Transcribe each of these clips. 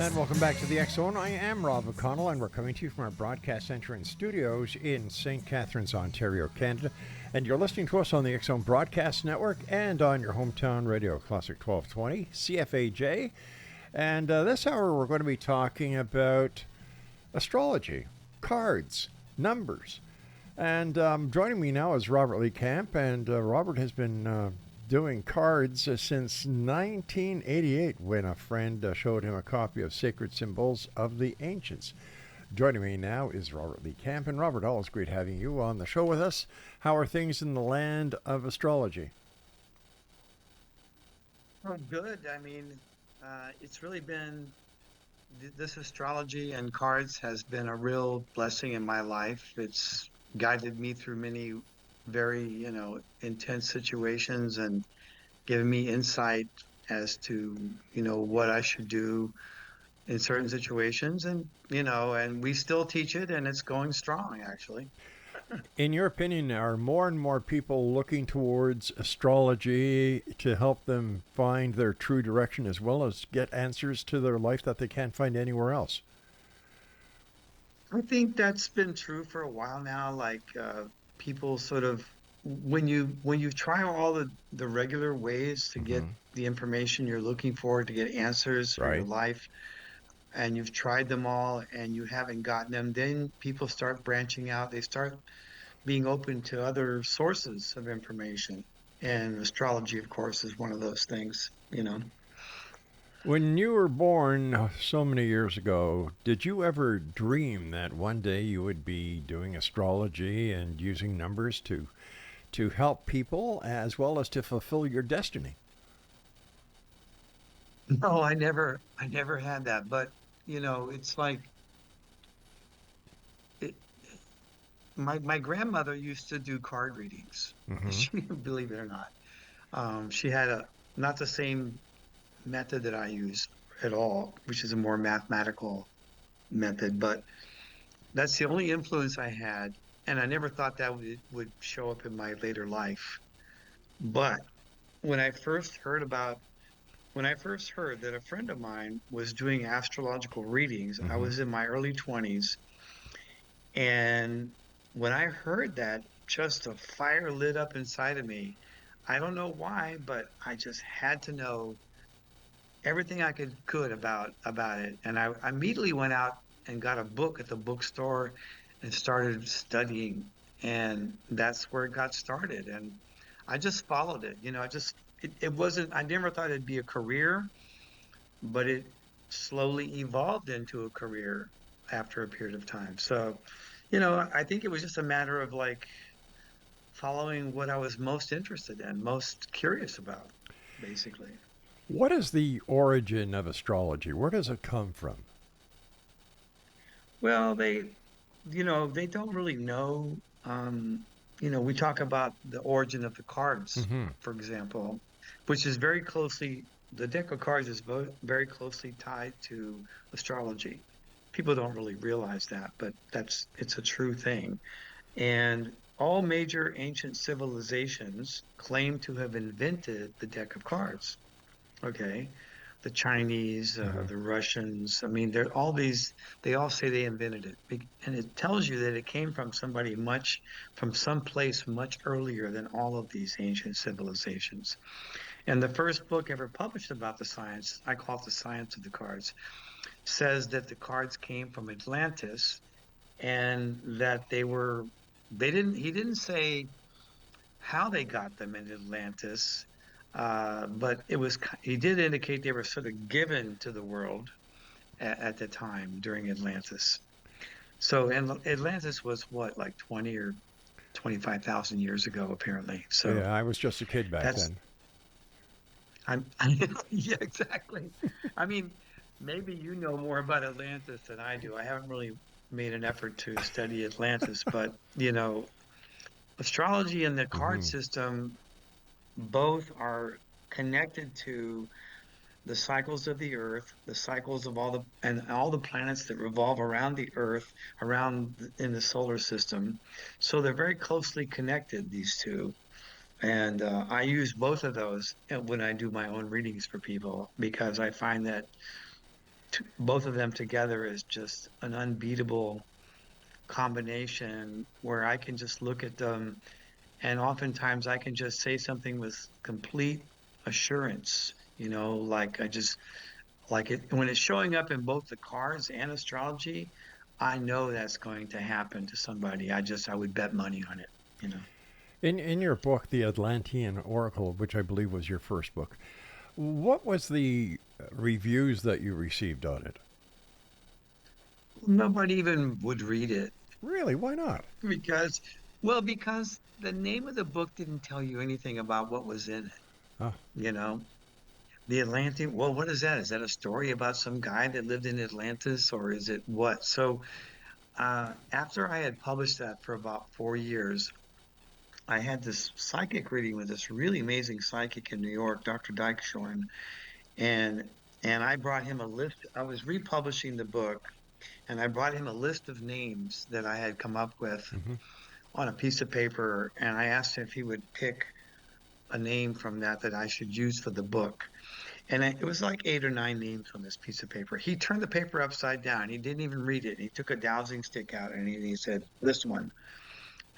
And welcome back to the X Zone. I am Rob McConnell, and we're coming to you from our broadcast center and studios in St. Catharines, Ontario, Canada. And you're listening to us on the X Zone Broadcast Network and on your hometown radio, Classic 1220, CFAJ. And this hour, we're going to be talking about astrology, cards, numbers. And joining me now is Robert Lee Camp, and Robert has been doing cards since 1988 when a friend showed him a copy of Sacred Symbols of the Ancients. Joining me now is Robert Lee Camp. And Robert, always great having you on the show with us. How are things in the land of astrology? Oh, good. It's really been this astrology and cards has been a real blessing in my life. It's guided me through many very, intense situations and given me insight as to, what I should do in certain situations. And we still teach it and it's going strong, actually. In your opinion, are more and more people looking towards astrology to help them find their true direction as well as get answers to their life that they can't find anywhere else? I think that's been true for a while now. People sort of when you try all the regular ways to get Hmm. the information you're looking for to get answers for your Right. life, and you've tried them all and you haven't gotten them, then people start branching out. They start being open to other sources of information. And astrology, of course, is one of those things. When you were born so many years ago, did you ever dream that one day you would be doing astrology and using numbers to help people as well as to fulfill your destiny? No, I never had that. But, it's like it, my grandmother used to do card readings. Hmm. She, believe it or not. She had not the same method that I use at all, which is a more mathematical method, but that's the only influence I had. And I never thought that would show up in my later life. But when I first heard about, when I first heard that a friend of mine was doing astrological readings, I Hmm. was in my early 20s. And when I heard that, just a fire lit up inside of me. I don't know why, but I just had to know everything I could about it. And I immediately went out and got a book at the bookstore and started studying. And that's where it got started. And I just followed it. It wasn't, I never thought it'd be a career, but it slowly evolved into a career after a period of time. So, I think it was just a matter of like following what I was most interested in, most curious about, basically. What is the origin of astrology? Where does it come from? Well, they don't really know. We talk about the origin of the cards, Hmm. for example, which is the deck of cards is very closely tied to astrology. People don't really realize that, but it's a true thing. And all major ancient civilizations claim to have invented the deck of cards. Okay. The Chinese, Hmm. the Russians. I mean, they all say they invented it. And it tells you that it came from from some place much earlier than all of these ancient civilizations. And the first book ever published about the science, I call it The Science of the Cards, says that the cards came from Atlantis and that he didn't say how they got them in Atlantis, but he did indicate they were sort of given to the world at the time during Atlantis. So, and Atlantis was what, like 20 or 25,000 years ago, apparently. So Yeah, I was just a kid back that's, then. yeah, exactly. I mean, maybe you know more about Atlantis than I do. I haven't really made an effort to study Atlantis, but, astrology and the card Hmm. system both are connected to the cycles of the earth, the cycles of all the planets that revolve around the earth, in the solar system. So they're very closely connected, these two. And I use both of those when I do my own readings for people because I find that both of them together is just an unbeatable combination where I can just look at them, and oftentimes I can just say something with complete assurance, like I just like it when it's showing up in both the cards and astrology. I know that's going to happen to somebody. I would bet money on it. In your book, The Atlantean Oracle, which I believe was your first book, what was the reviews that you received on it? Nobody even would read it Really? Why not? because, well, because the name of the book didn't tell you anything about what was in it, Oh, you know? The Atlantean, well, what is that? Is that a story about some guy that lived in Atlantis, or is it what? So, after I had published that for about 4 years, I had this psychic reading with this really amazing psychic in New York, Dr. Dykeshorn, and and I brought him a list. I was republishing the book, and I brought him a list of names that I had come up with hmm. on a piece of paper, and I asked him if he would pick a name from that I should use for the book. And it was like 8 or 9 names on this piece of paper. He turned the paper upside down. He didn't even read it. He took a dowsing stick out and he said, "This one."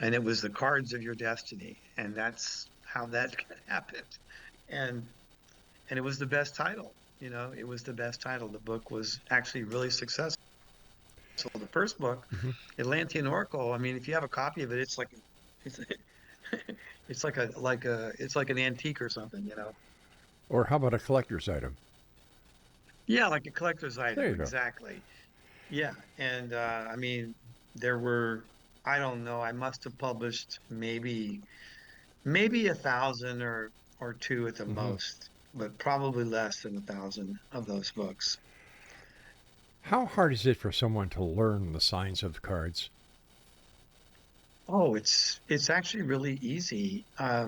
And it was the cards of your destiny. And that's how that happened. And and it was the best title. It was the best title. The book was actually really successful. The first book, Hmm. Atlantean Oracle, I mean, if you have a copy of it, it's it's like an antique or something. Or how about a collector's item? Yeah, like a collector's There item, you go. exactly. Yeah, and I mean, there were, I don't know, I must have published maybe 1,000 or two at the Hmm. most, but probably less than 1,000 of those books. How hard is it for someone to learn the signs of the cards? Oh, it's actually really easy. I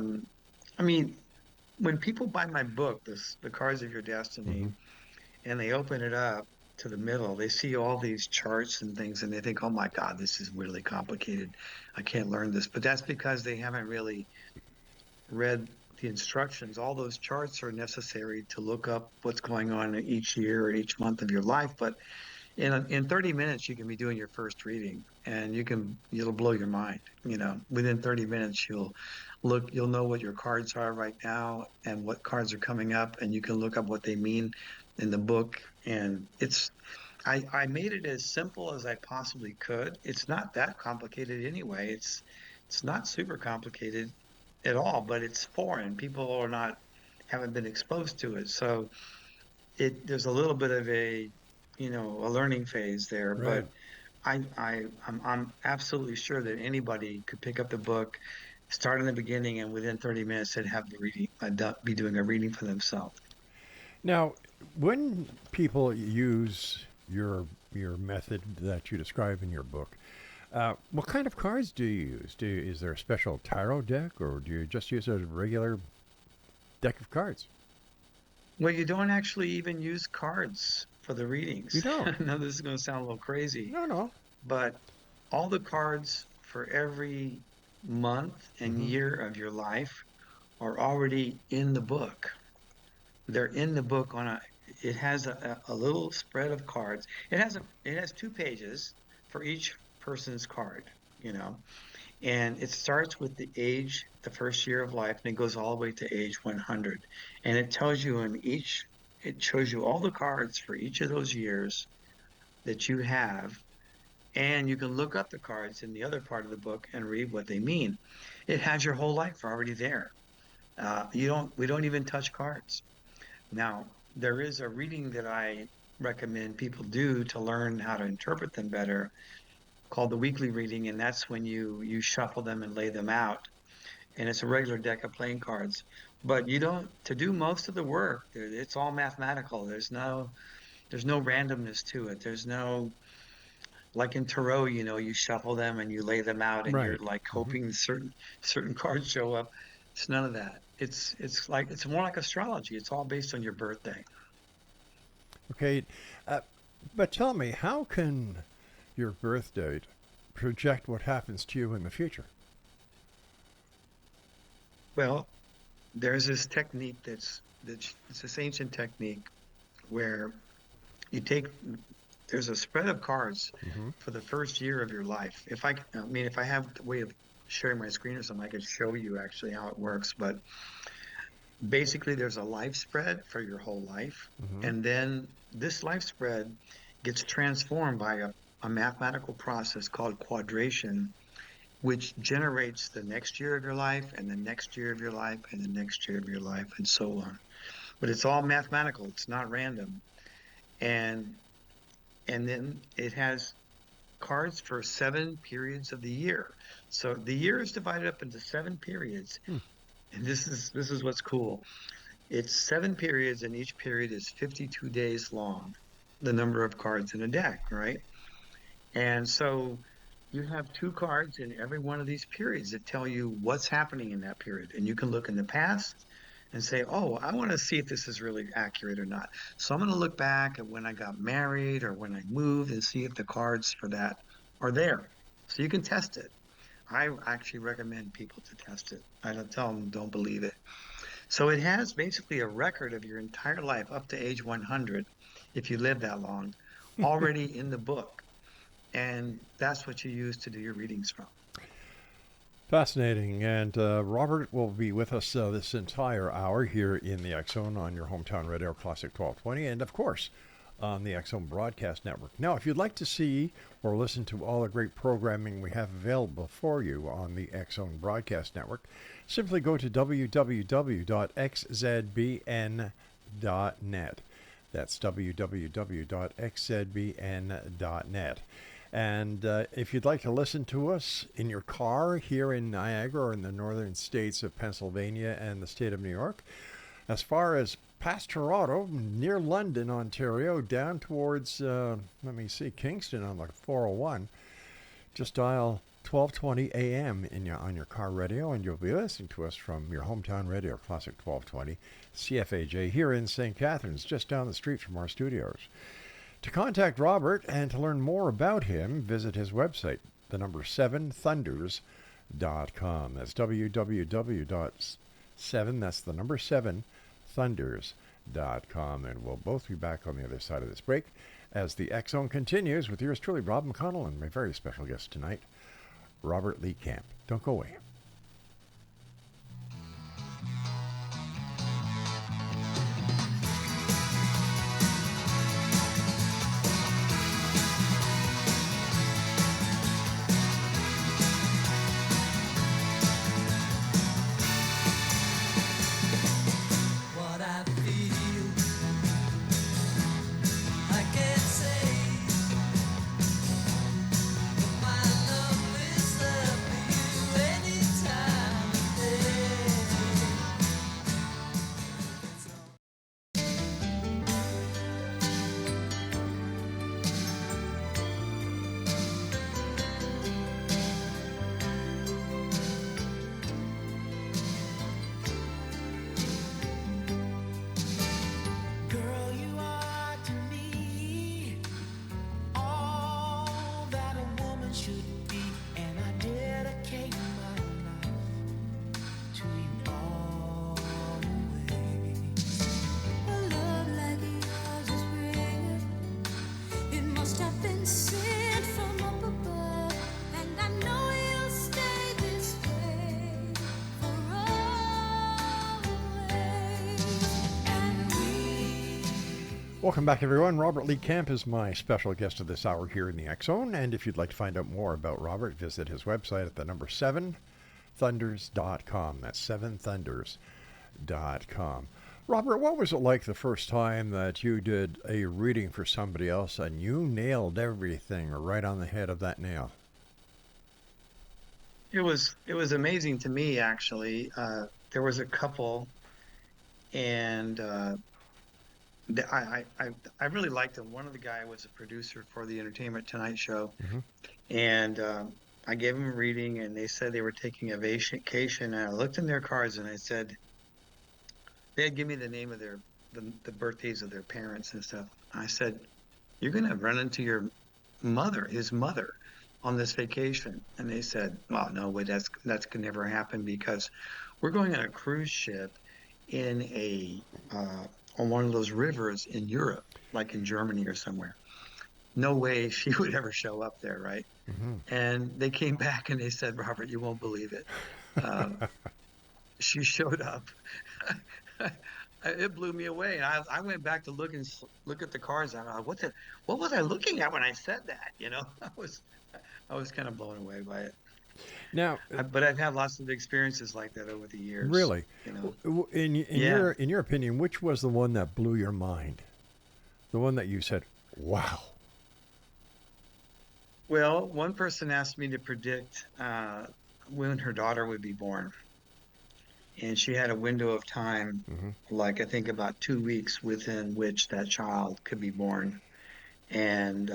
mean, when people buy my book, The Cards of Your Hmm. Destiny, and they open it up to the middle, they see all these charts and things, and they think, "Oh my God, this is really complicated. I can't learn this." But that's because they haven't really read the instructions. All those charts are necessary to look up what's going on in each year or each month of your life. But in 30 minutes, you can be doing your first reading, and it'll blow your mind. Within 30 minutes, you'll know what your cards are right now and what cards are coming up, and you can look up what they mean in the book. And I made it as simple as I possibly could. It's not that complicated anyway. It's not super complicated at all, but it's foreign. People haven't been exposed to it. So there's a little bit of a learning phase there, but Right. I'm absolutely sure that anybody could pick up the book, start in the beginning, and within 30 minutes they'd have the reading, be doing a reading for themselves. Now, when people use your method that you describe in your book, what kind of cards do you use? Is there a special tarot deck, or do you just use a regular deck of cards? Well, you don't actually even use cards for the You readings. don't. I know this is going to sound a little crazy, No, no. but all the cards for every month and Hmm. year of your life are already in the book. They're in the book it has a little spread of cards. It has 2 pages for each person's card, you know, and it starts with the first year of life, and it goes all the way to age 100. And it shows you all the cards for each of those years that you have, and you can look up the cards in the other part of the book and read what they mean. It has your whole life already there. We don't even touch cards. Now, there is a reading that I recommend people do to learn how to interpret them better, called the weekly reading, and that's when you shuffle them and lay them out. And it's a regular deck of playing cards. But you don't to do most of the work, it's all mathematical. There's no randomness to it. There's no, like in tarot, you shuffle them and you lay them out and you're Right. like Hmm. hoping certain cards show up. It's none of that. It's more like astrology. It's all based on your birthday. Okay. Uh, but tell me, how can your birth date project what happens to you in the future? Well, there's this technique it's this ancient technique where you take, there's a spread of cards Mm-hmm. for the first year of your life. If I have the way of sharing my screen or something, I could show you actually how it works. But basically, there's a life spread for your whole life. Mm-hmm. And then this life spread gets transformed by a mathematical process called quadration, which generates the next year of your life and the next year of your life and the next year of your life and so on. But it's all mathematical. It's not random. And and then it has cards for 7 periods of the year. So the year is divided up into 7 periods. Hmm. And this is what's cool. It's 7 periods, and each period is 52 days long, the number of cards in a deck, right? And so you have two cards in every one of these periods that tell you what's happening in that period. And you can look in the past and say, oh, I want to see if this is really accurate or not. So I'm going to look back at when I got married or when I moved and see if the cards for that are there. So you can test it. I actually recommend people to test it. I don't tell them don't believe it. So it has basically a record of your entire life up to age 100, if you live that long, already in the book. And that's what you use to do your readings from. Fascinating. And Robert will be with us this entire hour here in the X Zone on your hometown radio Classic 1220, and of course on the X Zone Broadcast Network. Now, if you'd like to see or listen to all the great programming we have available for you on the X Zone Broadcast Network, simply go to www.xzbn.net. That's www.xzbn.net. And if you'd like to listen to us in your car here in Niagara or in the northern states of Pennsylvania and the state of New York, as far as past Toronto, near London, Ontario, down towards, Kingston on the 401, just dial 1220 AM on your car radio, and you'll be listening to us from your hometown radio, Classic 1220, CFAJ, here in St. Catharines, just down the street from our studios. To contact Robert and to learn more about him, visit his website, the number 7thunders.com. That's www.7, that's the number 7thunders.com. And we'll both be back on the other side of this break as the X Zone continues with yours truly, Rob McConnell, and my very special guest tonight, Robert Lee Camp. Don't go away. Welcome back, everyone. Robert Lee Camp is my special guest of this hour here in the X Zone. And if you'd like to find out more about Robert, visit his website at the number 7thunders.com. That's 7thunders.com. Robert, what was it like the first time that you did a reading for somebody else and you nailed everything right on the head of that nail? It was amazing to me, actually. There was a couple, and I really liked them. One of the guy was a producer for the Entertainment Tonight show, Mm-hmm. and I gave them a reading, and they said they were taking a vacation. And I looked in their cards, and I said they had given me the name of the birthdays of their parents and stuff. I said, "You're going to run into your mother, his mother, on this vacation." And they said, "Well, no way, that's can never happen because we're going on a cruise ship in a on one of those rivers in Europe, like in Germany or somewhere. No way she would ever show up there, right? Hmm. And they came back and they said, Robert, you won't believe it. Um, she showed up. It blew me away. And I went back to look at the cards. I was, what was I looking at when I said that? I was kind of blown away by it. Now, But I've had lots of experiences like that over the years, really, you know. in Yeah. your opinion, which was the one that blew your mind? The one that you said, "Wow." Well, one person asked me to predict when her daughter would be born. And she had a window of time, Hmm. like I think about 2 weeks within which that child could be born. And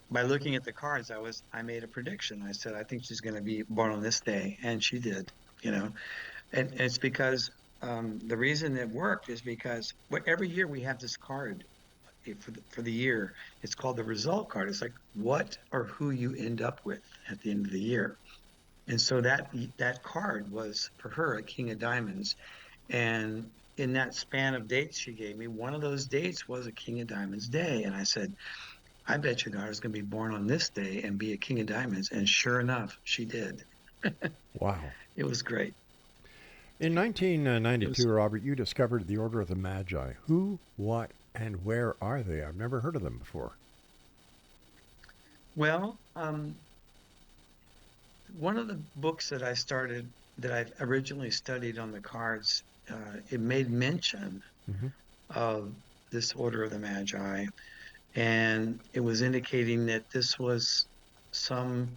by looking at the cards, I made a prediction. I said, I think she's going to be born on this day. And she did, you know. And it's because the reason it worked is because every year we have this card for the year. It's called the result card. It's like what or who you end up with at the end of the year. And so that card was for her a king of diamonds. And in that span of dates she gave me, one of those dates was a king of diamonds day. And I said, I bet your daughter's going to be born on this day and be a king of diamonds. And sure enough, she did. Wow. It was great. In It was 1992, Robert, you discovered the Order of the Magi. Who, what, and where are they? I've never heard of them before. well. One of the books that I originally studied on the cards, it made mention Hmm. of this Order of the Magi, and it was indicating that this was some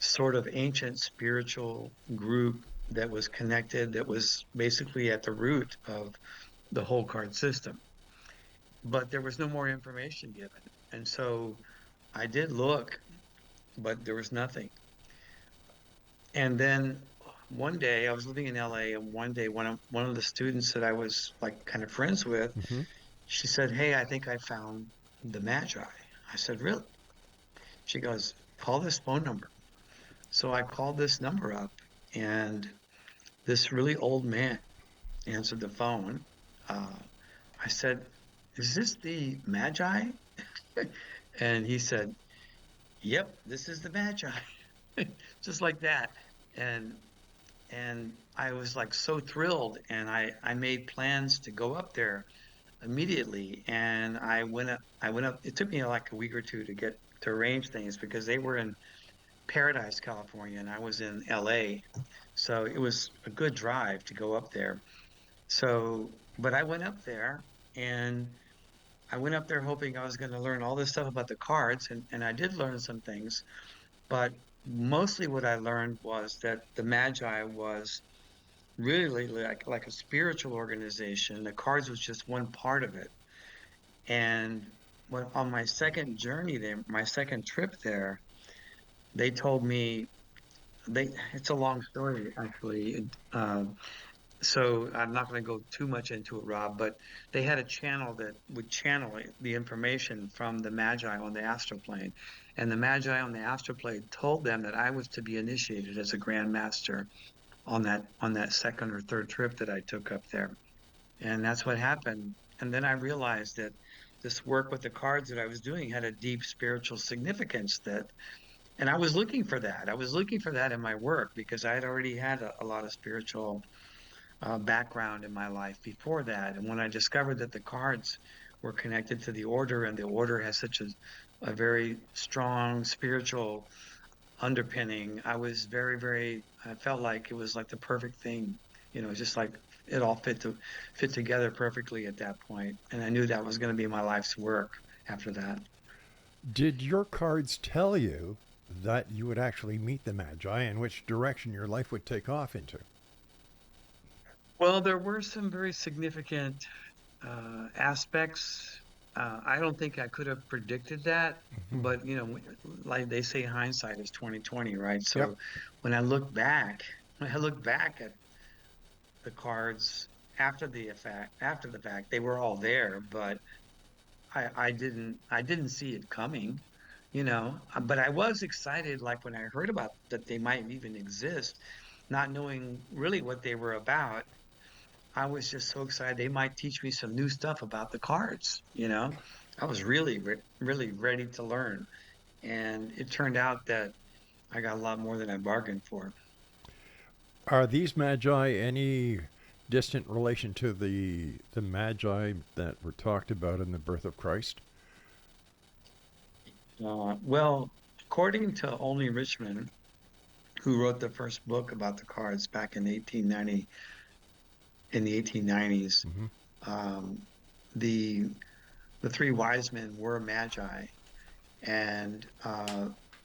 sort of ancient spiritual group that was connected, that was basically at the root of the whole card system. But there was no more information given. And so I did look, but there was nothing. And then one day I was living in LA, and one day one of the students that I was like kind of friends with, Hmm. she said, "Hey, I think I found the Magi." I said, "Really?" She goes, "Call this phone number." So I called this number up, and this really old man answered the phone. Uh, I said, "Is this the Magi?" And he said, "Yep, this is the Magi." Just like that. And I was like so thrilled, and I made plans to go up there immediately. And I went up. It took me like a week or two to arrange things because they were in Paradise, California, and I was in LA. So it was a good drive to go up there. But I went up there, and I went up there hoping I was going to learn all this stuff about the cards, and I did learn some things. But mostly what I learned was that the Magi was really like a spiritual organization. The cards was just one part of it. And when on my second journey there, my second trip there, they told me they it's a long story actually. So I'm not going to go too much into it, Rob, but they had a channel that would channel the information from the Magi on the astral plane. And the Magi on the astral plane told them that I was to be initiated as a Grand Master on that second or third trip that I took up there. And that's what happened. And then I realized that this work with the cards that I was doing had a deep spiritual significance and I was looking for that. I was looking for that in my work because I had already had a lot of spiritual background in my life before that. And when I discovered that the cards were connected to the order, and the order has such a very strong spiritual underpinning, I was I felt like it was like the perfect thing, just like it all fit together perfectly at that point. And I knew that was going to be my life's work after that. Did your cards tell you that you would actually meet the Magi and which direction your life would take off into? Well, there were some very significant aspects. I don't think I could have predicted that, Hmm. but like they say, hindsight is 2020, right? Yep. So when I look back at the cards after the fact, they were all there, but I didn't see it coming, But I was excited, like when I heard about that they might even exist, not knowing really what they were about. I was just so excited. They might teach me some new stuff about the cards, you know. I was really ready to learn. And it turned out that I got a lot more than I bargained for. Are these magi any distant relation to the magi that were talked about in the birth of Christ? Well, according to Only Richmond, who wrote the first book about the cards back in 1890, in the 1890s, Hmm. um, the the three wise men were magi, and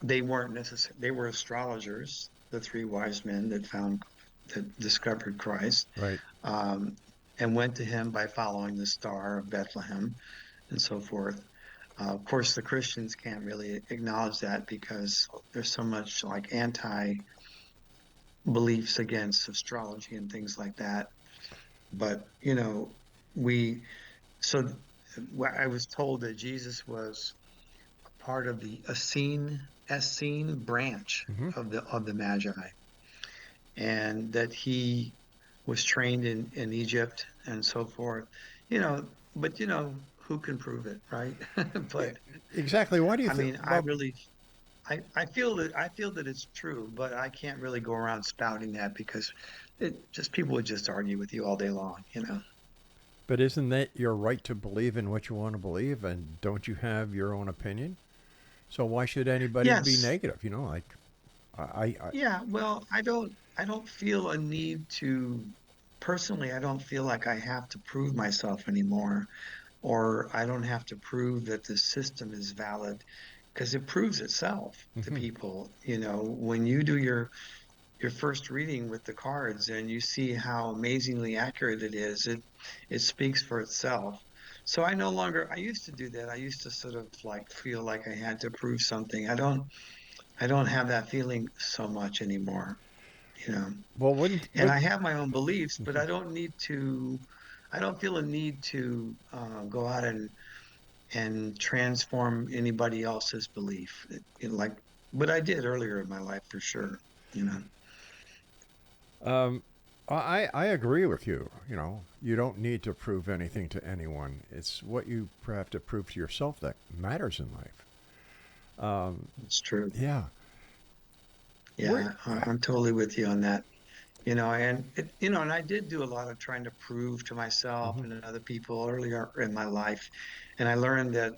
they weren't necessarily, they were astrologers, the three wise men that discovered Christ, Right. um, and went to him by following the star of Bethlehem and so forth. Of course, the Christians can't really acknowledge that because there's so much like anti beliefs against astrology and things like that. But, we, so I was told that Jesus was part of the Essene branch Hmm. of the Magi, and that he was trained in Egypt and so forth. But who can prove it, right? Yeah, But exactly. Why do you I think? mean, Well, I feel that it's true, but I can't really go around spouting that because people would just argue with you all day long. but isn't that your right to believe in what you want to believe, and don't you have your own opinion? So why should anybody be Yes. negative? Like I Yeah, well, I don't feel a need to personally, I don't feel like I have to prove myself anymore, or I don't have to prove that the system is valid because it proves itself to Mhm. people. When you do your first reading with the cards and you see how amazingly accurate it is, it speaks for itself. So I used to do that. I used to sort of like feel like I had to prove something. I don't have that feeling so much anymore, you know. Well, wouldn't And would I have my own beliefs, but Mhm. I don't feel a need to go out and transform anybody else's belief. Like what I did earlier in my life for sure, you know. um, I agree with you. You don't need to prove anything to anyone. It's what you have to prove to yourself that matters in life. Um, It's true. yeah. We're Yeah, I'm totally with you on that. And I did do a lot of trying to prove to myself Mhm. and other people earlier in my life, and I learned that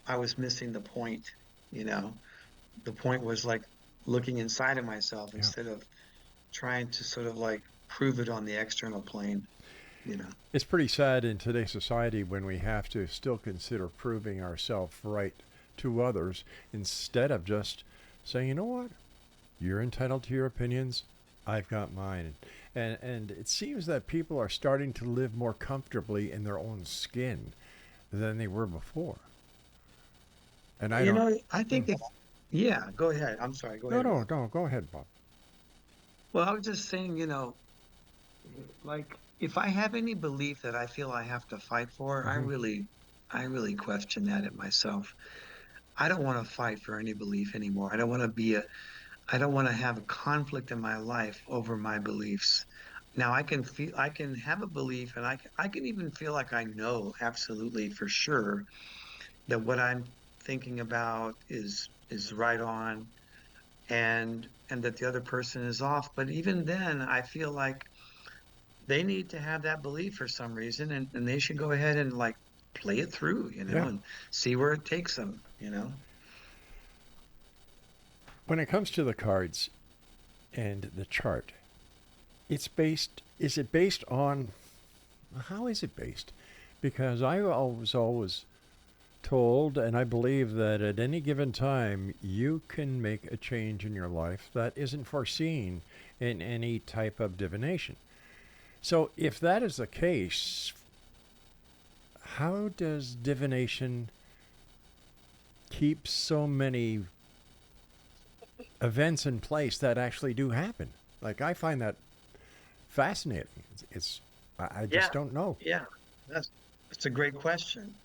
I was missing the point. You know, the point was like looking inside of myself Yeah. instead of trying to sort of like prove it on the external plane. You know. It's pretty sad in today's society when we have to still consider proving ourselves right to others instead of just saying, you know what, you're entitled to your opinions. I've got mine. And it seems that people are starting to live more comfortably in their own skin than they were before. And I don't. I Mm. think yeah, go ahead. I'm sorry. Go No, ahead, no, Rob. no. Go ahead, Bob. Well, I was just saying, like if I have any belief that I feel I have to fight for, I Hmm. really, I really question that in myself. I don't want to fight for any belief anymore. I don't want to have a conflict in my life over my beliefs. Now I can have a belief and I can even feel like I know absolutely for sure that what I'm thinking about is right on and that the other person is off. But even then, I feel like they need to have that belief for some reason and they should go ahead and like play it through, Yeah. and see where it takes them. When it comes to the cards and the chart, it's based. Is it based on? How is it based? Because I was always told, and I believe that at any given time, you can make a change in your life that isn't foreseen in any type of divination. So, if that is the case, how does divination keep so many events in place that actually do happen? Like, I find that fascinating. I Yeah, just don't know. yeah, that's a great question.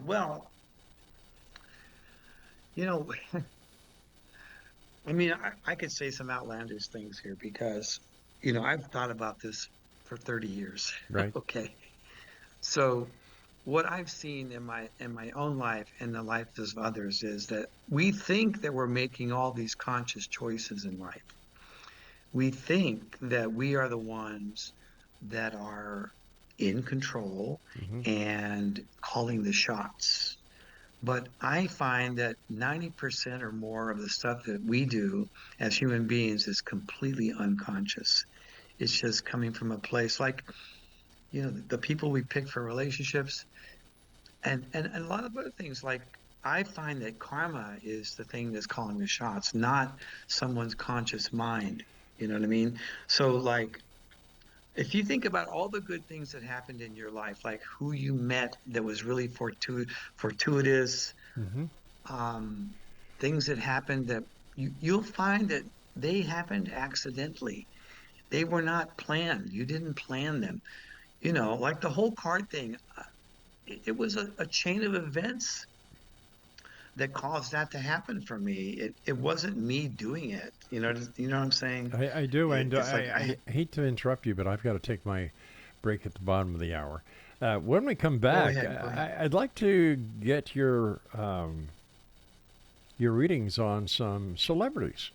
Well, you know, I mean, I could say some outlandish things here because, I've thought about this for 30 years. Right. Okay. So what I've seen in my own life and the lives of others is that we think that we're making all these conscious choices in life. We think that we are the ones that are in control Hmm. and calling the shots. But I find that 90% or more of the stuff that we do as human beings is completely unconscious. It's just coming from a place like, the people we pick for relationships and a lot of other things. Like, I find that karma is the thing that's calling the shots, not someone's conscious mind. You know what I mean? So, like, if you think about all the good things that happened in your life, like who you met that was really fortuitous, Hmm. um, things that happened that you'll find that they happened accidentally. They were not planned. You didn't plan them. Like the whole card thing, it was a chain of events that caused that to happen for me. It wasn't me doing it. You know what I'm saying? I do, and It's like I hate to interrupt you, but I've got to take my break at the bottom of the hour. When we come go back, ahead, go ahead. I'd like to get your readings on some celebrities.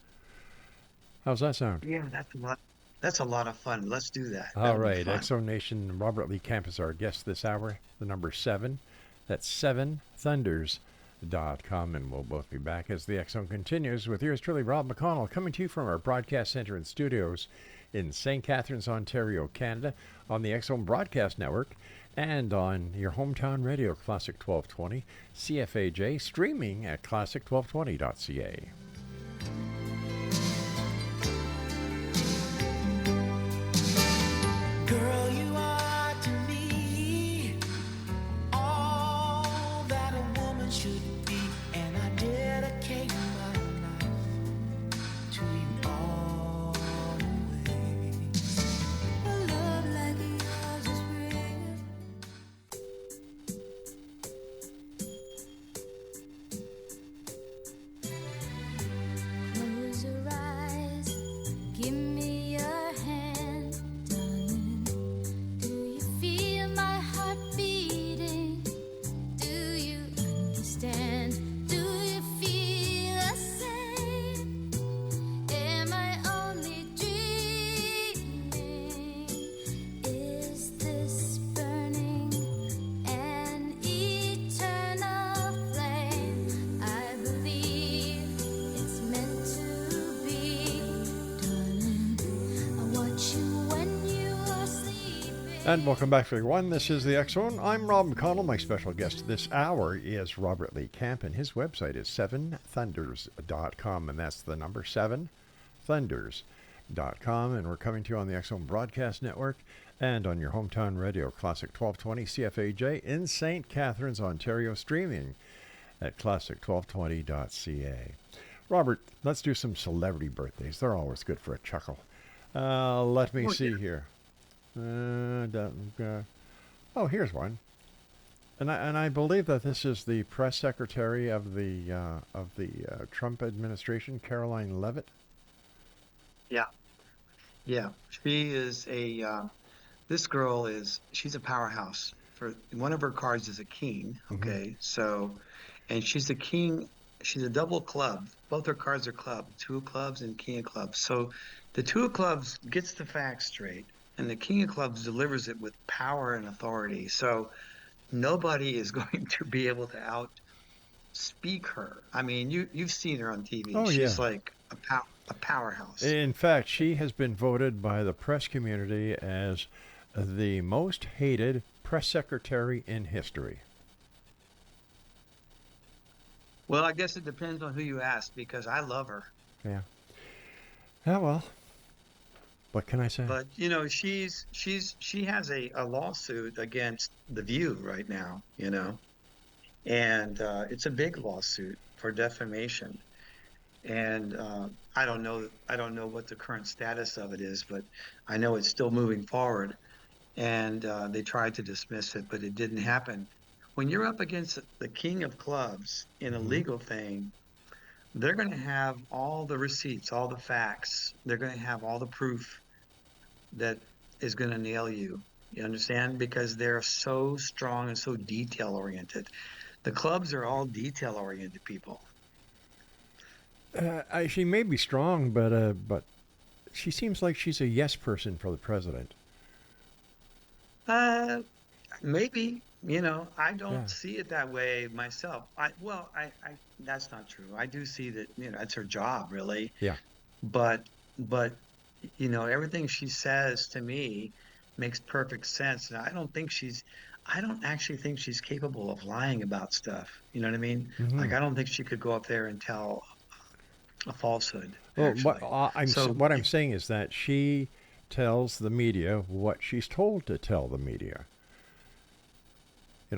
How's that sound? Yeah, that's a lot. That's a lot of fun. Let's do that. All That'll be right, fun. Exo Nation, Robert Lee Camp is our guest this hour. The number 7, that's 7thunders.com, and we'll both be back as the Exxon continues with yours truly, Rob McConnell, coming to you from our broadcast center and studios in St. Catharines, Ontario, Canada, on the Exxon Broadcast Network, and on your hometown radio, Classic 1220, CFAJ, streaming at classic1220.ca. Girl, you are to me all that a woman should be, and I dedicate my life to you always. A love like yours is rare. Close your eyes, give me your hand, darling. Do you feel my heart beating? Do you understand? Do you feel the same? Am I only dreaming? Is this burning an eternal flame? I believe it's meant to be, darling. I watch you when you are sleeping. And welcome back, everyone. This is the X Zone. I'm Rob McConnell. My special guest this hour is Robert Lee Camp, and his website is 7thunders.com, and that's the number 7thunders.com. And we're coming to you on the X Zone Broadcast Network and on your hometown radio, Classic 1220 CFAJ in St. Catharines, Ontario, streaming at classic1220.ca. Robert, let's do some celebrity birthdays. They're always good for a chuckle. Let me Oh, see yeah. here. Oh, here's one, and I believe that this is the press secretary of the Trump administration, Caroline Levitt. Yeah, yeah. She is this girl she's a powerhouse. For one of her cards is a king. Hmm. Okay, so, and she's a king. She's a double club. Both her cards are club, two of clubs and king of clubs. So the two of clubs gets the facts straight, and the king of clubs delivers it with power and authority. So nobody is going to be able to outspeak her. I mean, you've seen her on TV. Oh She's yeah. like a powerhouse. In fact, she has been voted by the press community as the most hated press secretary in history. Well, I guess it depends on who you ask because I love her. Yeah. Yeah. Well, what can I say? But she has a lawsuit against The View right now, and it's a big lawsuit for defamation. And I don't know what the current status of it is, but I know it's still moving forward. And they tried to dismiss it, but it didn't happen. When you're up against the king of clubs in a Hmm. legal thing, they're going to have all the receipts, all the facts. They're going to have all the proof that is going to nail you. You understand? Because they're so strong and so detail oriented. The clubs are all detail oriented people. She may be strong, but she seems like she's a yes person for the president. Uh, Maybe, I Yeah. don't see it that way myself. That's not true. I do see that, it's her job really, Yeah. but, but, everything she says to me makes perfect sense. And I don't actually think she's capable of lying about stuff. You know what I mean? Hmm. Like, I don't think she could go up there and tell a falsehood, Well, actually. So, what I'm saying is that she tells the media what she's told to tell the media.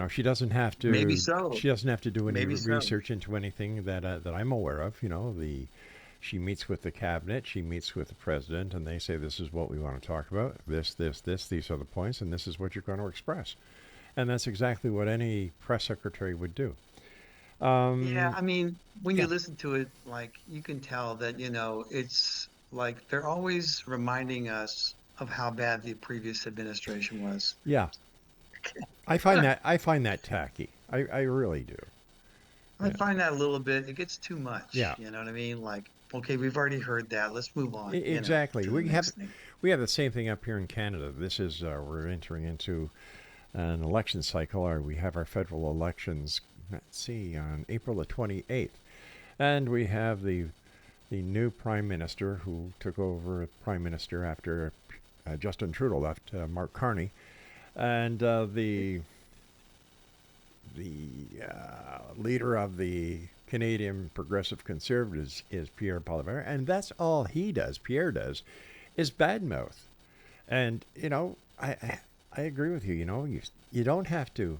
She doesn't have maybe to. so, She doesn't have to do any maybe so. research into anything that I'm aware of. She meets with the cabinet. She meets with the president, and they say, "This is what we want to talk about. This. These are the points, and this is what you're going to express." And that's exactly what any press secretary would do. Yeah, Um, I mean, when you yeah, listen to it, like you can tell that, it's like they're always reminding us of how bad the previous administration was. yeah. I find that tacky. I really do. I Yeah, find that a little bit, it gets too much, yeah. you know what I mean? Like, okay, we've already heard that. Let's move on, Exactly. to the next thing. We have the same thing up here in Canada. This is we're entering into an election cycle, or we have our federal elections. Let's see, on April the 28th, and we have the new prime minister who took over prime minister after Justin Trudeau left, Mark Carney, and the leader of the Canadian Progressive Conservatives is Pierre Poilievre, and that's all he does. Pierre does is badmouth, and I agree with you. You don't have to.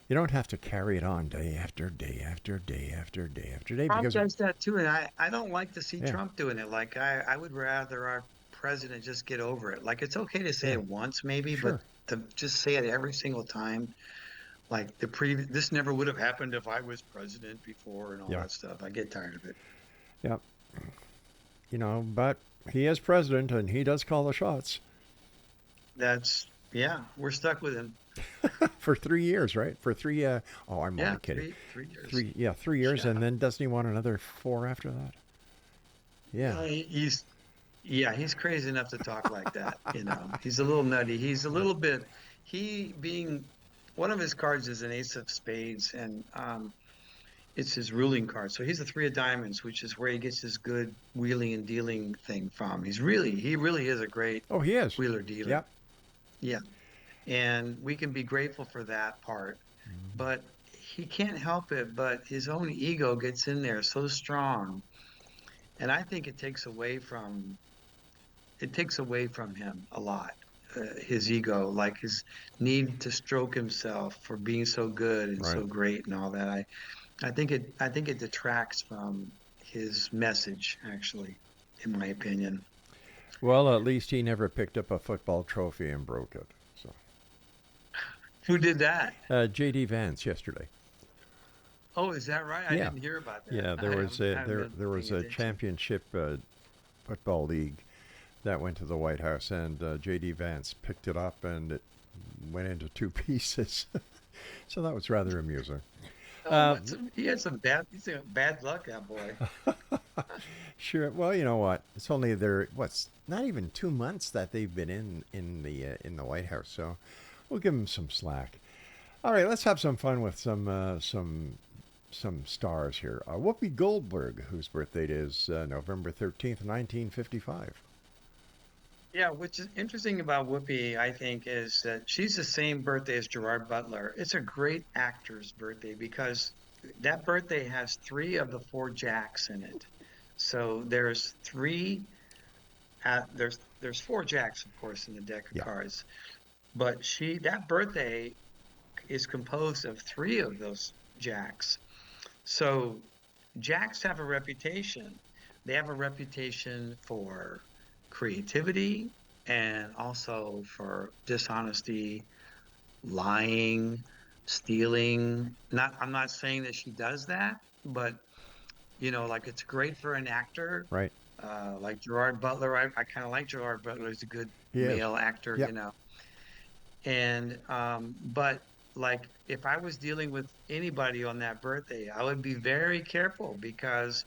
You don't have to carry it on day after day after day after day after day Trump because does that too, and I don't like to see yeah, Trump doing it. Like I would rather our president just get over it. Like it's okay to say yeah, it once maybe, but sure, to just say it every single time, like this never would have happened if I was president before and all yeah, that stuff. I get tired of it. yeah. But he is president and he does call the shots Yeah, we're stuck with him. for 3 years, right? For three. Oh, I'm Yeah, only kidding. 3 years. 3 years, Yeah. and then doesn't he want another four after that? Yeah, He's yeah, he's crazy enough to talk like that, He's a little nutty. He's a little bit he being one of his cards is an ace of spades and it's his ruling card. So he's a three of diamonds, which is where he gets his good wheeling and dealing thing from. He really is a great oh, he is. wheeler dealer. Yep. Yeah. And we can be grateful for that part. But he can't help it, but his own ego gets in there so strong. And I think it takes away from him a lot. His ego, like his need to stroke himself for being so good and Right. so great and all that. I think it detracts from his message, actually, in my opinion. Well, at least he never picked up a football trophy and broke it. So, Who did that? J.D. Vance yesterday. Oh, is that right? I Yeah, didn't hear about that. yeah. There was a I haven't there been there was paying a attention. championship football league that went to the White House, and J.D. Vance picked it up, and it went into two pieces. So that was rather amusing. Oh, Uh, he's had bad luck, that boy. sure. Well, you know what? It's only what's not even 2 months that they've been in the White House, so we'll give them some slack. All right, let's have some fun with some stars here. Whoopi Goldberg, whose birthday it is November 13th, 1955. Yeah, which is interesting about Whoopi, I think, is that she's the same birthday as Gerard Butler. It's a great actor's birthday because that birthday has three of the four jacks in it. So there's four jacks, of course, in the deck of Yeah, cards. But that birthday is composed of three of those jacks. So jacks have a reputation. They have a reputation for creativity and also for dishonesty, lying, stealing. I'm not saying that she does that, but like it's great for an actor right. like Gerard Butler. I kind of like Gerard Butler. He's a good He is. male actor, Yep. And but like if I was dealing with anybody on that birthday, I would be very careful because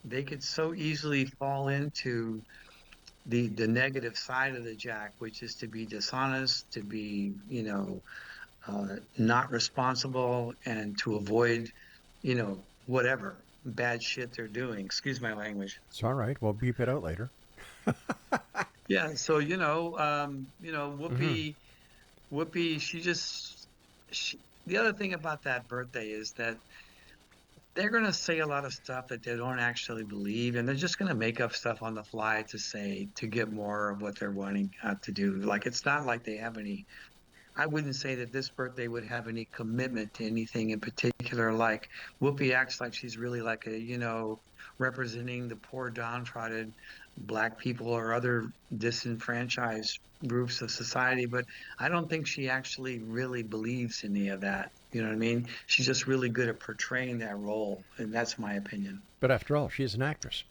they could so easily fall into the negative side of the Jack, which is to be dishonest, to be, not responsible, and to avoid, whatever bad shit they're doing. Excuse my language. It's all right. We'll beep it out later. Yeah, so Hmm. Whoopi, the other thing about that birthday is that they're going to say a lot of stuff that they don't actually believe, and they're just going to make up stuff on the fly to say to get more of what they're wanting to do. Like it's not like they have any. I wouldn't say that this birthday would have any commitment to anything in particular. Like Whoopi acts like she's really like representing the poor downtrodden black people or other disenfranchised groups of society, but I don't think she actually really believes any of that. You know what I mean? She's just really good at portraying that role, and that's my opinion. But after all, she's an actress,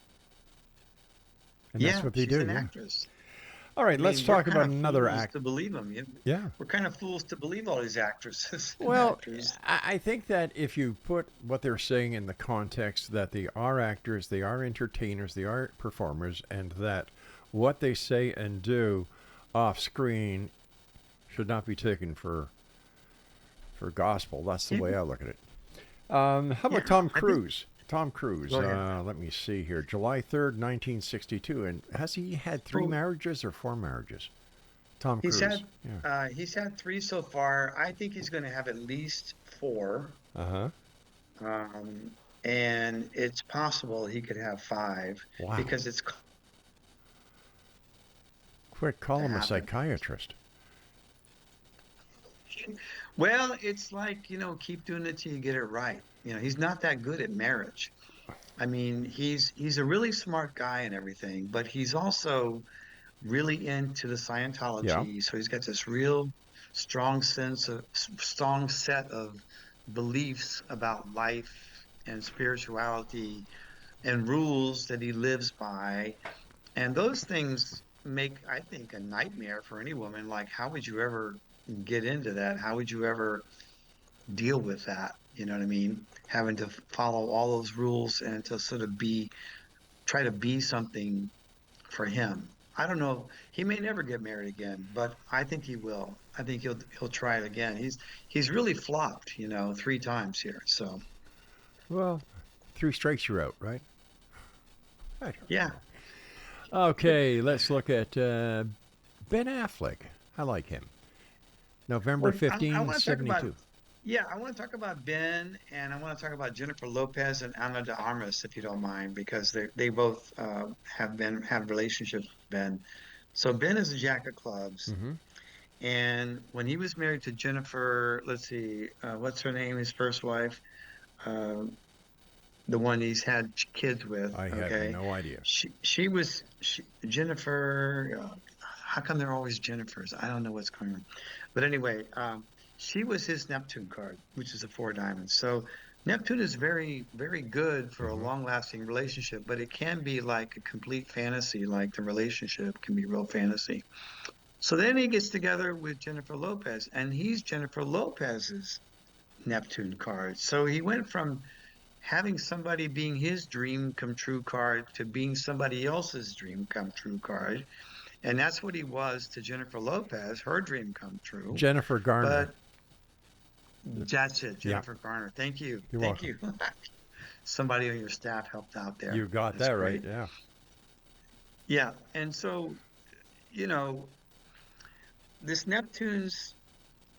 and that's Yeah, what they she's do. an Yeah. actress. All right. I Let's mean, we're talk kind about of another fools act. to believe them. Yeah. We're kind of fools to believe all these actresses and Well, actors. I think that if you put what they're saying in the context that they are actors, they are entertainers, they are performers, and that what they say and do off screen should not be taken for gospel. That's the Yeah, way I look at it. How about yeah. Tom I think. Cruise? Tom Cruise. Go ahead. Let me see here. July 3rd, 1962. And has he had three Well, marriages or four marriages? Tom he's Cruise. had Yeah. he's had three so far. I think he's going to have at least four, Uh huh. um, and it's possible he could have five Wow. because it's Quick, call to him a happen. psychiatrist. Well, it's like, keep doing it till you get it right. He's not that good at marriage. I mean, he's a really smart guy and everything, but he's also really into the Yeah. Scientology. So he's got this real strong set of beliefs about life and spirituality and rules that he lives by. And those things make, I think, a nightmare for any woman. Like, how would you ever get into that? How would you ever deal with that? You know what I mean? Having to follow all those rules and to sort of try to be something for him. I don't know. He may never get married again, but I think he will. I think he'll try it again. He's really flopped, three times here. So Well, three strikes you're out, right? I don't yeah. know. Okay, let's look at Ben Affleck. I like him. November Well, I 15, want to talk about 72. yeah, I want to talk about Ben, and I want to talk about Jennifer Lopez and Ana de Armas, if you don't mind, because they both have relationships with Ben. So Ben is a jack of clubs, Mm-hmm. and when he was married to Jennifer, let's see, what's her name? His first wife. Uh, the one he's had kids with. I had Okay, no idea. Jennifer. How come they're always Jennifers? I don't know what's going on. But anyway, she was his Neptune card, which is a four diamonds. So Neptune is very, very good for a Mm-hmm. long-lasting relationship, but it can be like a complete fantasy. Like the relationship can be real fantasy. So then he gets together with Jennifer Lopez, and he's Jennifer Lopez's Neptune card. So he went from having somebody being his dream come true card to being somebody else's dream come true card. And that's what he was to Jennifer Lopez, her dream come true. Jennifer Garner. But that's it, Yeah, Jennifer Garner. Thank you. you're Thank welcome. you. Somebody on your staff helped out there. You got That's that right. great. Yeah. Yeah. And so, you know, this Neptune's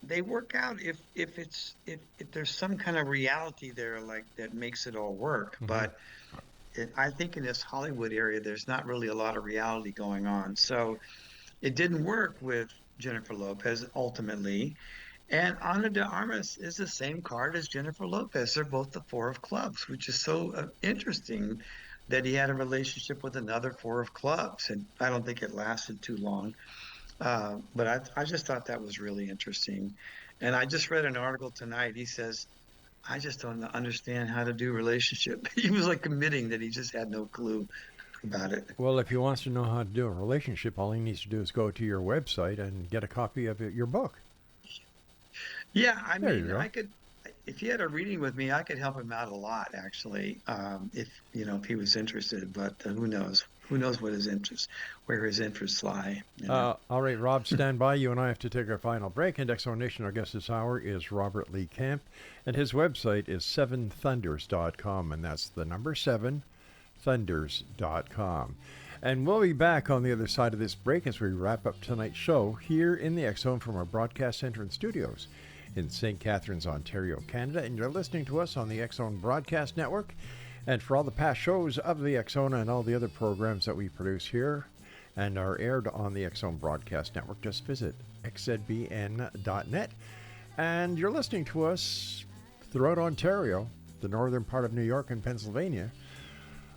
they work out if there's some kind of reality there like that makes it all work. Mm-hmm. But I think in this Hollywood area, there's not really a lot of reality going on. So it didn't work with Jennifer Lopez ultimately. And Ana de Armas is the same card as Jennifer Lopez. They're both the four of clubs, which is so interesting that he had a relationship with another four of clubs. And I don't think it lasted too long. But I just thought that was really interesting. And I just read an article tonight. He says, I just don't understand how to do relationship. He was like committing that he just had no clue. about it. Well, if he wants to know how to do a relationship, all he needs to do is go to your website and get a copy of your book. Yeah, I There you mean, go. if he had a reading with me, I could help him out a lot, actually, if if he was interested. But who knows? Who knows where his interests lie? All right, Rob, stand by. You and I have to take our final break. And X Zone Nation, our guest this hour is Robert Lee Camp, and his website is seventhunders.com, and that's the number 7thunders.com. And we'll be back on the other side of this break as we wrap up tonight's show here in the X Zone from our broadcast center and studios in St. Catharines, Ontario, Canada. And you're listening to us on the X Zone Broadcast Network. And for all the past shows of the X Zone and all the other programs that we produce here and are aired on the X Zone Broadcast Network, just visit xzbn.net. And you're listening to us throughout Ontario, the northern part of New York and Pennsylvania,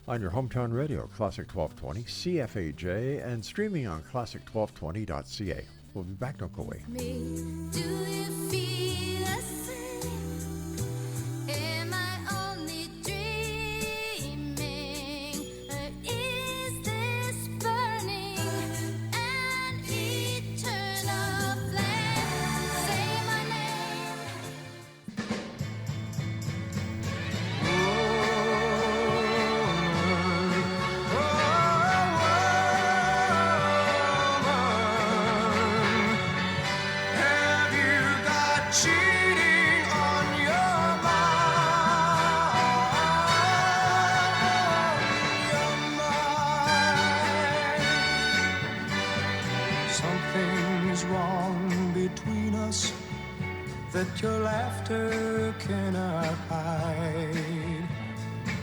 on your hometown radio, Classic 1220, CFAJ, and streaming on classic1220.ca. We'll be back, don't go away. Do you feel the same? Am I only dreaming? Or is this burning an eternal flame? Say my name. Have you got cheating on your mind? Something's wrong between us that your laughter cannot hide,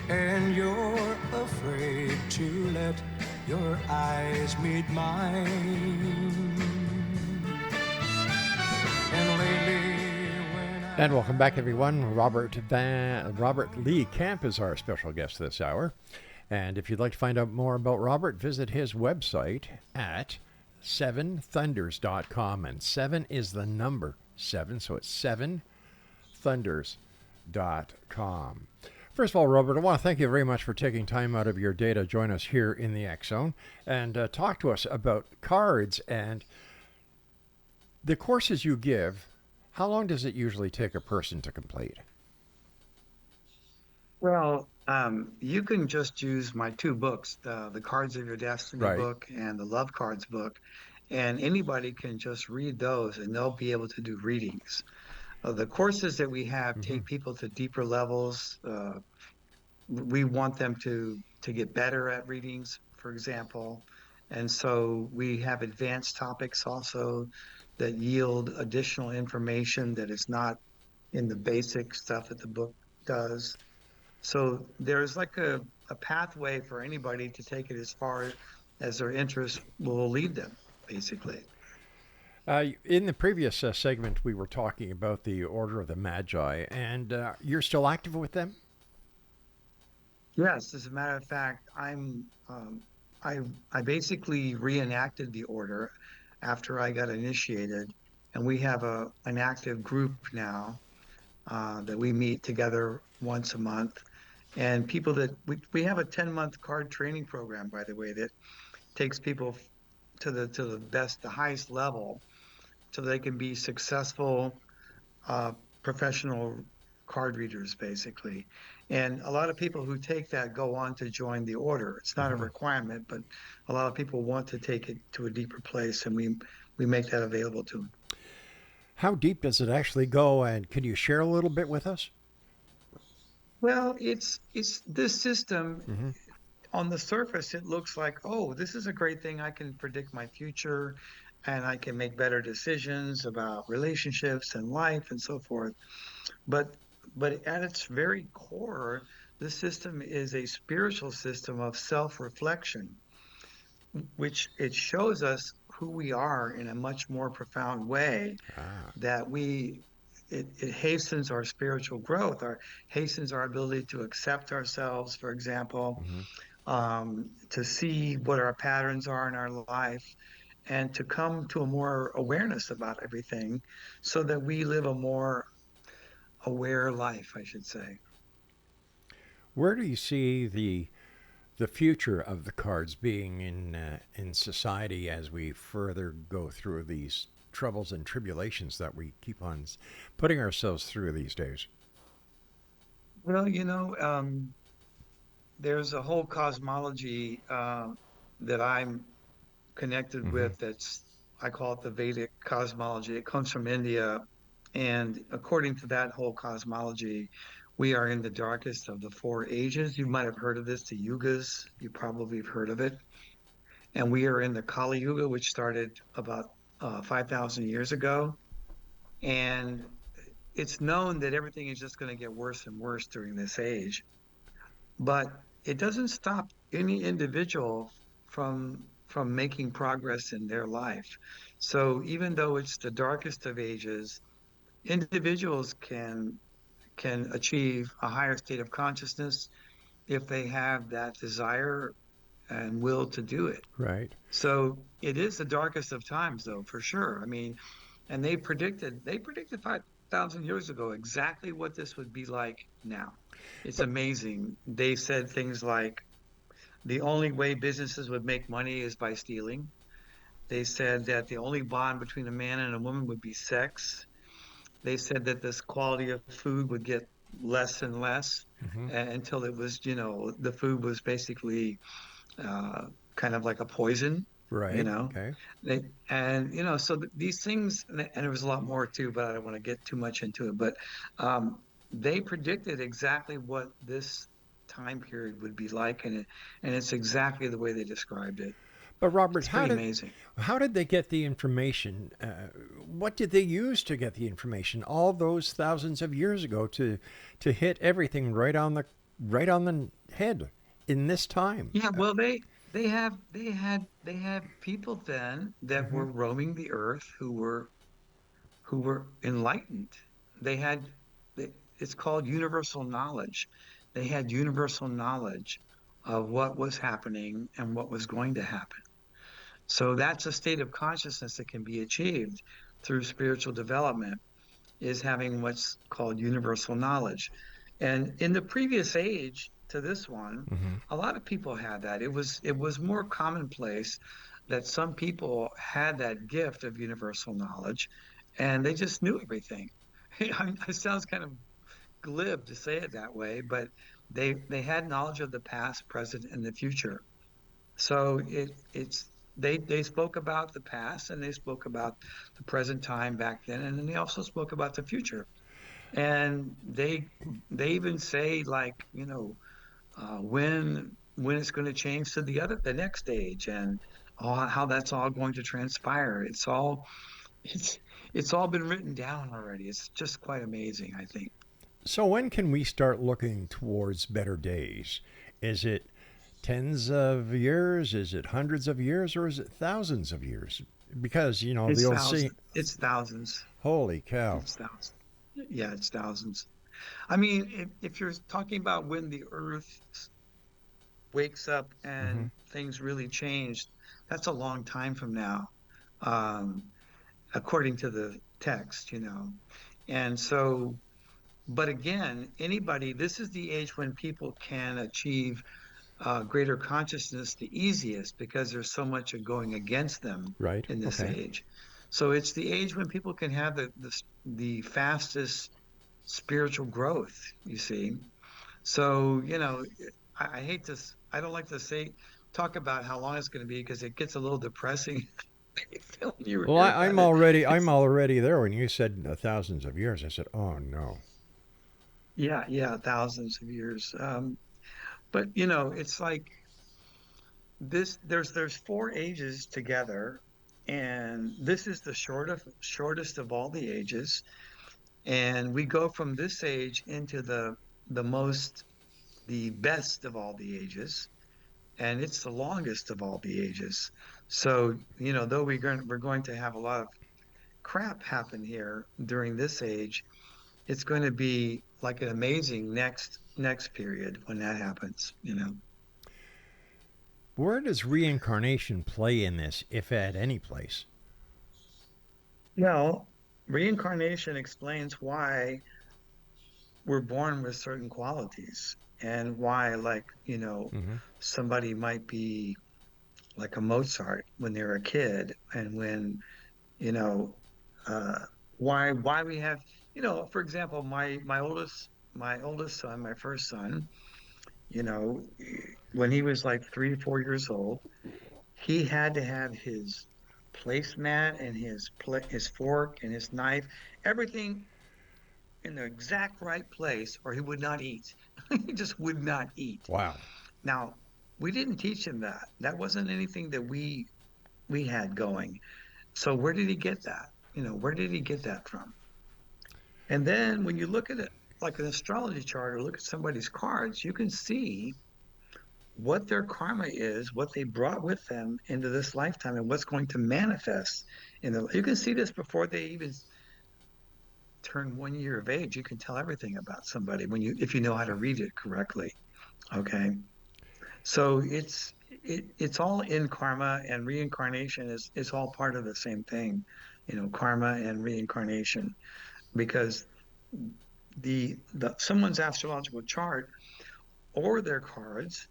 and you're afraid to let your eyes meet mine. And lately, when And welcome back, everyone. Robert Lee Camp is our special guest this hour. And if you'd like to find out more about Robert, visit his website at seventhunders.com. And 7 is the number 7, so it's seventhunders.com. First of all, Robert, I want to thank you very much for taking time out of your day to join us here in the X Zone and talk to us about cards and the courses you give. How long does it usually take a person to complete? Well, you can just use my two books, the Cards of Your Destiny Right. book and the Love Cards book, and anybody can just read those and they'll be able to do readings. The courses that we have Mm-hmm. take people to deeper levels. We want them to get better at readings, for example, and so we have advanced topics also that yield additional information that is not in the basic stuff that the book does. So there's like a pathway for anybody to take it as far as their interest will lead them, basically. In the previous segment, we were talking about the Order of the Magi, and you're still active with them? Yes, as a matter of fact, I I basically reenacted the order after I got initiated, and we have an active group now that we meet together once a month. And people that we have a 10-month card training program, by the way, that takes people to the best, the highest level, so they can be successful uh, professional card readers, basically. And a lot of people who take that go on to join the order. It's not a Uh-huh. requirement, but a lot of people want to take it to a deeper place, and we make that available to them. How deep does it actually go, and can you share a little bit with us? Well, it's this system. Mm-hmm. On the surface, it looks like, oh, this is a great thing. I can predict my future and I can make better decisions about relationships and life and so forth. But but at its very core, this system is a spiritual system of self-reflection, which it shows us who we are in a much more profound way Ah. that it hastens our spiritual growth, our hastens our ability to accept ourselves, for example, Mm-hmm. to see what our patterns are in our life and to come to a more awareness about everything so that we live a more aware life, I should say. Where do you see the the future of the cards being in society as we further go through these troubles and tribulations that we keep on putting ourselves through these days. Well, there's a whole cosmology that I'm connected Hmm. with that's, I call it the Vedic cosmology. It comes from India. And according to that whole cosmology, we are in the darkest of the four ages. You might have heard of this, the yugas. You probably have heard of it. And we are in the Kali Yuga, which started about 5,000 years ago. And it's known that everything is just going to get worse and worse during this age. But it doesn't stop any individual from making progress in their life. So even though it's the darkest of ages, individuals can achieve a higher state of consciousness if they have that desire and will to do it. Right. So it is the darkest of times, though, for sure. I mean, and they predicted 5,000 years ago exactly what this would be like now. It's But amazing. They said things like the only way businesses would make money is by stealing. They said that the only bond between a man and a woman would be sex. They said that this quality of food would get less and less mhm. until it was, the food was basically uh, kind of like a poison, you Right. know. Okay. So these things, and there was a lot more too, but I don't want to get too much into it. But um, they predicted exactly what this time period would be like, and it's exactly the way they described it. But Robert, It's pretty amazing. how did they get the information? What did they use to get the information all those thousands of years ago to hit everything right on the head in this time? Yeah, well, they had people then that Hmm. were roaming the earth who were enlightened. They had, it's called universal knowledge. They had universal knowledge of what was happening and what was going to happen. So that's a state of consciousness that can be achieved through spiritual development, is having what's called universal knowledge. And in the previous age to this one, Hmm. a lot of people had that. It was more commonplace that some people had that gift of universal knowledge and they just knew everything. It sounds kind of glib to say it that way, but they had knowledge of the past, present, and the future. So they spoke about the past and they spoke about the present time back then, and then they also spoke about the future. And they even say, like, when it's going to change to the next stage, and how that's all going to transpire. It's it's all been written down already. It's just quite amazing, I think. So when can we start looking towards better days? Is it tens of years? Is it hundreds of years? Or is it thousands of years? Because, the It's old saying, thousands. It's thousands. holy cow. It's thousands. Yeah, it's thousands. I mean, if you're talking about when the earth wakes up Hmm. and things really changed, that's a long time from now, um, according to the text. And so, but again, this is the age when people can achieve greater consciousness the easiest, because there's so much going against them Right. in this Okay. age. So it's the age when people can have the fastest spiritual growth, you see. So, I hate to, I don't like to talk about how long it's going to be, because it gets a little depressing. When you Well, hear I'm about it. already I'm It's, already there. When you said thousands of years, I said, "Oh no." yeah, yeah, thousands of years. But it's like there's four ages together, and this is the shortest of all the ages. And we go from this age into the best of all the ages, and it's the longest of all the ages. So, though we're going to have a lot of crap happen here during this age, it's going to be like an amazing next period when that happens. Where does reincarnation play in this, if at any place? Well, reincarnation explains why we're born with certain qualities. and why, like, Hmm. somebody might be like a Mozart when they're a kid, and when, you know, uh, why we have, for example, my oldest son, my first son, you know, when he was like 3, 4 years old, he had to have his placemat and his fork and his knife, everything in the exact right place, or he would not eat. He just would not eat. Wow. Now, we didn't teach him that. That wasn't anything that we had going. So where did he get that? Where did he get that from? And then when you look at it like an astrology chart or look at somebody's cards, you can see what their karma is, what they brought with them into this lifetime, and what's going to manifest in the. You can see this before they even turn 1 year of age. You can tell everything about somebody if you know how to read it correctly. Okay, so it's all in karma, and reincarnation is all part of the same thing, karma and reincarnation, because the someone's astrological chart or their cards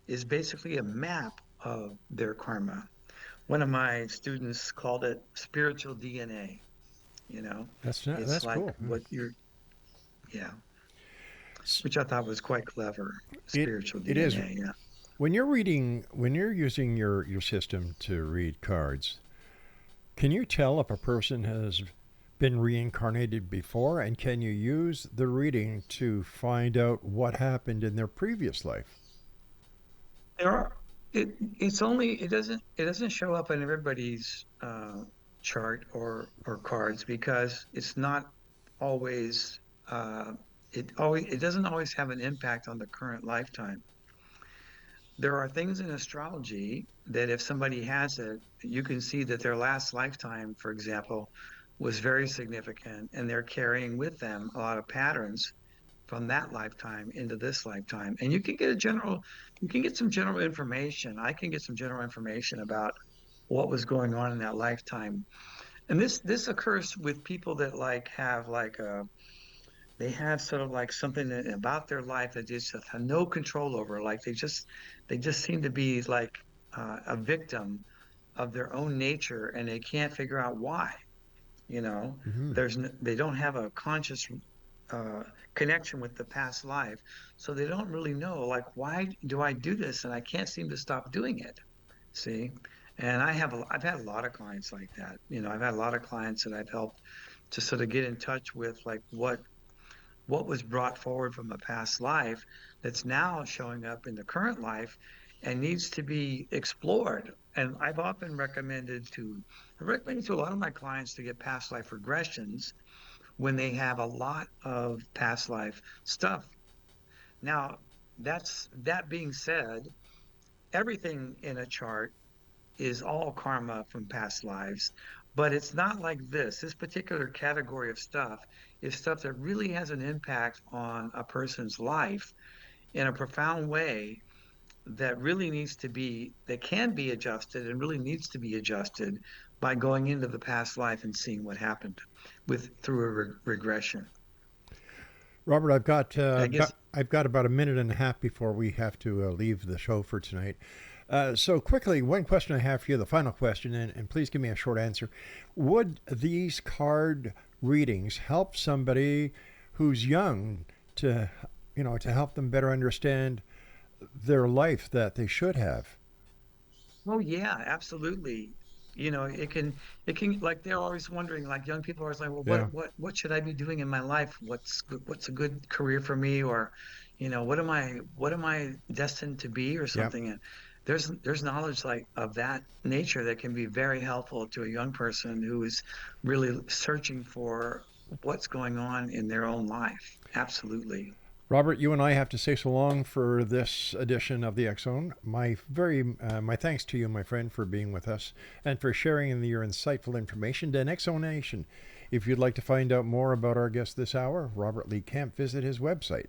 is basically a map of their karma. One of my students called it spiritual DNA. You know, it's That's like cool. what you're, yeah, S- which I thought was quite clever. It Spiritual it is DNA, yeah. when you're using your system to read cards. Can you tell if a person has been reincarnated before, and can you use the reading to find out what happened in their previous life? There are it doesn't show up in everybody's chart or cards, because it's not always it doesn't always have an impact on the current lifetime. There are things in astrology that if somebody has it, you can see that their last lifetime, for example, was very significant, and they're carrying with them a lot of patterns from that lifetime into this lifetime. And you can get some general information. I can get some general information about what was going on in that lifetime. And this occurs with people that like have like they have sort of like something about their life that they just have no control over. Like they just seem to be like a victim of their own nature, and they can't figure out why. You know, Hmm. they don't have a conscious uh, connection with the past life, so they don't really know, like, why do I do this, and I can't seem to stop doing it. See, and I've had a lot of clients like that. I've had a lot of clients that I've helped to sort of get in touch with, like, what was brought forward from a past life that's now showing up in the current life and needs to be explored. And I recommended to a lot of my clients to get past life regressions when they have a lot of past life stuff. Now, that being said, everything in a chart is all karma from past lives, but it's not like this. This particular category of stuff is stuff that really has an impact on a person's life in a profound way, that can be adjusted and really needs to be adjusted by going into the past life and seeing what happened through a regression. Robert, I guess. I've got about a minute and a half before we have to leave the show for tonight. So quickly, one question I have for you, the final question, and please give me a short answer. Would these card readings help somebody who's young to, to help them better understand their life that they should have? Oh yeah, absolutely. It can, like, they're always wondering, like, young people are always like, well, Yeah. what should I be doing in my life? What's a good career for me? Or, what am I destined to be, or Yeah. something? And there's knowledge like of that nature that can be very helpful to a young person who is really searching for what's going on in their own life. Absolutely. Robert, you and I have to say so long for this edition of the X Zone. My thanks to you, my friend, for being with us and for sharing your insightful information. And X Zone Nation, if you'd like to find out more about our guest this hour, Robert Lee Kemp, visit his website,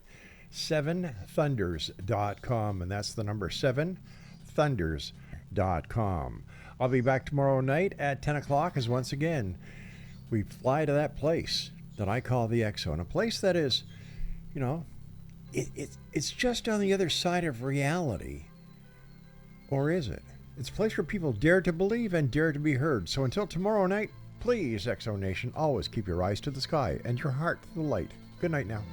seventhunders.com, and that's the number 7thunders.com. I'll be back tomorrow night at 10 o'clock as once again we fly to that place that I call the X Zone, a place that is, you know, it's just on the other side of reality. Or is it? It's a place where people dare to believe and dare to be heard. So until tomorrow night, please, Exo Nation, always keep your eyes to the sky and your heart to the light. Good night now.